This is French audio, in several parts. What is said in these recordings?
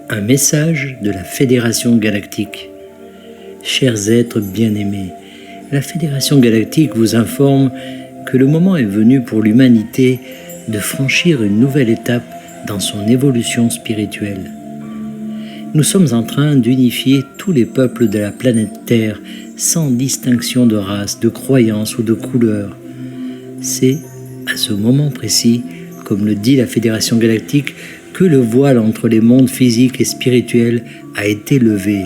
Un message de la Fédération Galactique. Chers êtres bien-aimés, la Fédération Galactique vous informe que le moment est venu pour l'humanité de franchir une nouvelle étape dans son évolution spirituelle. Nous sommes en train d'unifier tous les peuples de la planète Terre sans distinction de race, de croyance ou de couleur. C'est à ce moment précis, comme le dit la Fédération Galactique, que le voile entre les mondes physiques et spirituels a été levé.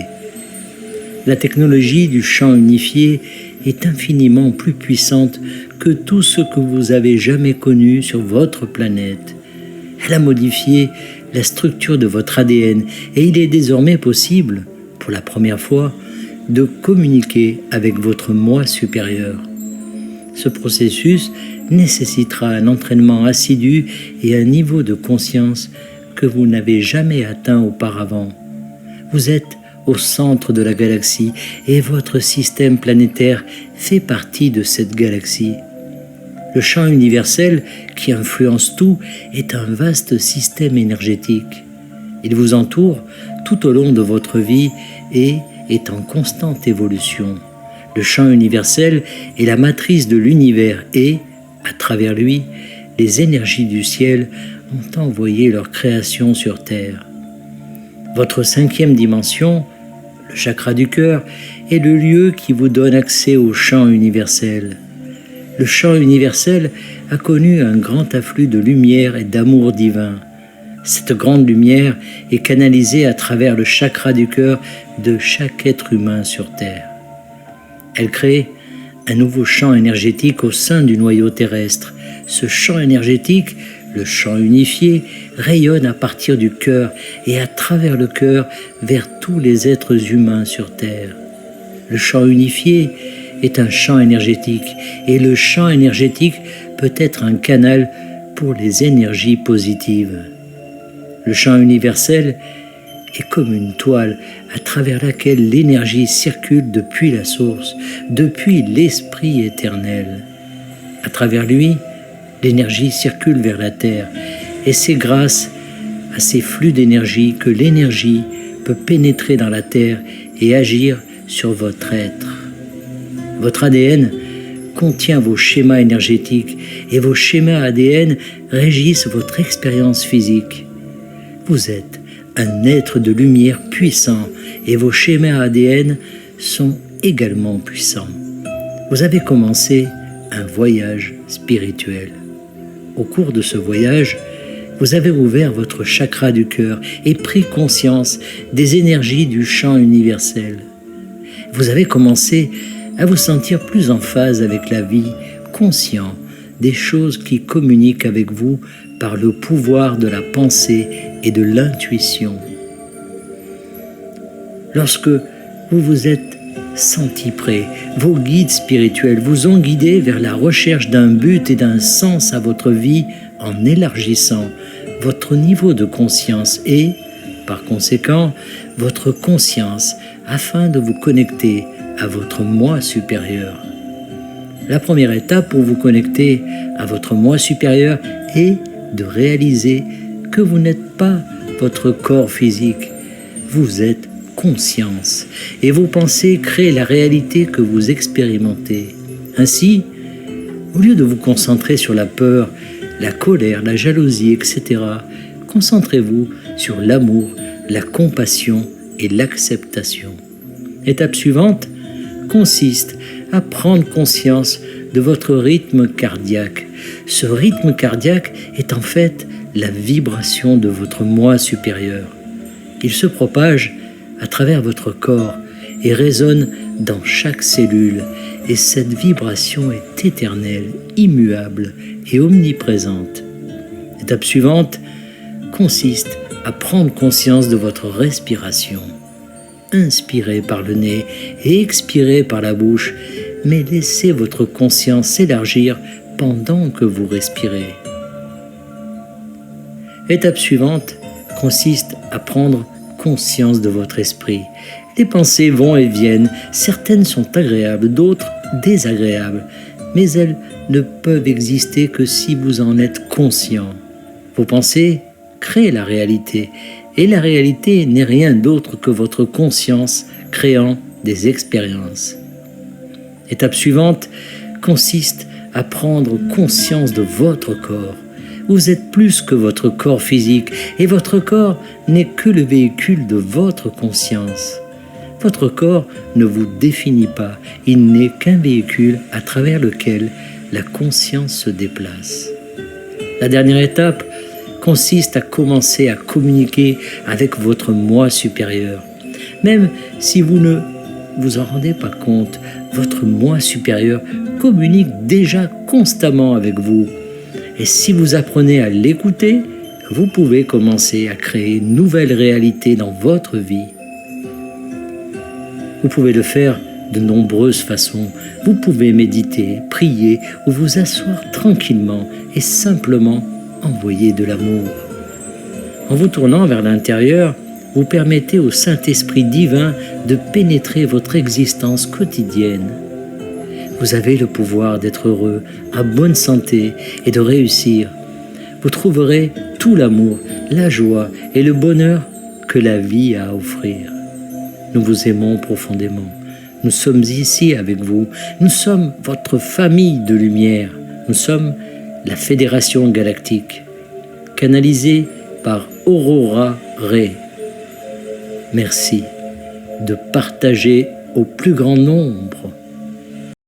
La technologie du champ unifié est infiniment plus puissante que tout ce que vous avez jamais connu sur votre planète. Elle a modifié la structure de votre ADN et il est désormais possible, pour la première fois, de communiquer avec votre moi supérieur. Ce processus nécessitera un entraînement assidu et un niveau de conscience que vous n'avez jamais atteint auparavant. Vous êtes au centre de la galaxie et votre système planétaire fait partie de cette galaxie. Le champ universel qui influence tout est un vaste système énergétique. Il vous entoure tout au long de votre vie et est en constante évolution. Le champ universel est la matrice de l'univers et, à travers lui, les énergies du ciel ont envoyé leur création sur Terre. Votre 5e dimension, le chakra du cœur, est le lieu qui vous donne accès au champ universel. Le champ universel a connu un grand afflux de lumière et d'amour divin. Cette grande lumière est canalisée à travers le chakra du cœur de chaque être humain sur Terre. Elle crée un nouveau champ énergétique au sein du noyau terrestre. Ce champ énergétique, le champ unifié, rayonne à partir du cœur et à travers le cœur vers tous les êtres humains sur Terre. Le champ unifié est un champ énergétique et le champ énergétique peut être un canal pour les énergies positives. Le champ universel est comme une toile à travers laquelle l'énergie circule depuis la source, depuis l'Esprit éternel. À travers lui, l'énergie circule vers la Terre et c'est grâce à ces flux d'énergie que l'énergie peut pénétrer dans la Terre et agir sur votre être. Votre ADN contient vos schémas énergétiques et vos schémas ADN régissent votre expérience physique. Vous êtes un être de lumière puissant et vos schémas ADN sont également puissants. Vous avez commencé un voyage spirituel. Au cours de ce voyage, vous avez ouvert votre chakra du cœur et pris conscience des énergies du champ universel. Vous avez commencé à vous sentir plus en phase avec la vie, conscient des choses qui communiquent avec vous par le pouvoir de la pensée et de l'intuition. Lorsque vous vous êtes senti prêt, vos guides spirituels vous ont guidé vers la recherche d'un but et d'un sens à votre vie en élargissant votre niveau de conscience et, par conséquent, votre conscience afin de vous connecter à votre moi supérieur. La première étape pour vous connecter à votre moi supérieur est de réaliser que vous n'êtes pas votre corps physique, vous êtes conscience et vos pensées créent la réalité que vous expérimentez. Ainsi, au lieu de vous concentrer sur la peur, la colère, la jalousie, etc., concentrez-vous sur l'amour, la compassion et l'acceptation. Étape suivante consiste à prendre conscience de votre rythme cardiaque. Ce rythme cardiaque est en fait la vibration de votre moi supérieur. Il se propage à travers votre corps et résonne dans chaque cellule. Et cette vibration est éternelle, immuable et omniprésente. L'étape suivante consiste à prendre conscience de votre respiration. Inspirez par le nez et expirez par la bouche, mais laissez votre conscience s'élargir pendant que vous respirez. L'étape suivante consiste à prendre conscience de votre esprit. Les pensées vont et viennent, certaines sont agréables, d'autres désagréables, mais elles ne peuvent exister que si vous en êtes conscient. Vos pensées créent la réalité Et la réalité n'est rien d'autre que votre conscience créant des expériences. L'étape suivante consiste à prendre conscience de votre corps. Vous êtes plus que votre corps physique et votre corps n'est que le véhicule de votre conscience. Votre corps ne vous définit pas, il n'est qu'un véhicule à travers lequel la conscience se déplace. La dernière étape consiste à commencer à communiquer avec votre moi supérieur. Même si vous ne vous en rendez pas compte, votre moi supérieur communique déjà constamment avec vous. Et si vous apprenez à l'écouter, vous pouvez commencer à créer une nouvelle réalité dans votre vie. Vous pouvez le faire de nombreuses façons. Vous pouvez méditer, prier ou vous asseoir tranquillement et simplement envoyer de l'amour. En vous tournant vers l'intérieur, vous permettez au Saint-Esprit divin de pénétrer votre existence quotidienne. Vous avez le pouvoir d'être heureux, en bonne santé et de réussir. Vous trouverez tout l'amour, la joie et le bonheur que la vie a à offrir. Nous vous aimons profondément. Nous sommes ici avec vous. Nous sommes votre famille de lumière. Nous sommes la Fédération Galactique, canalisée par Aurora Ray. Merci de partager au plus grand nombre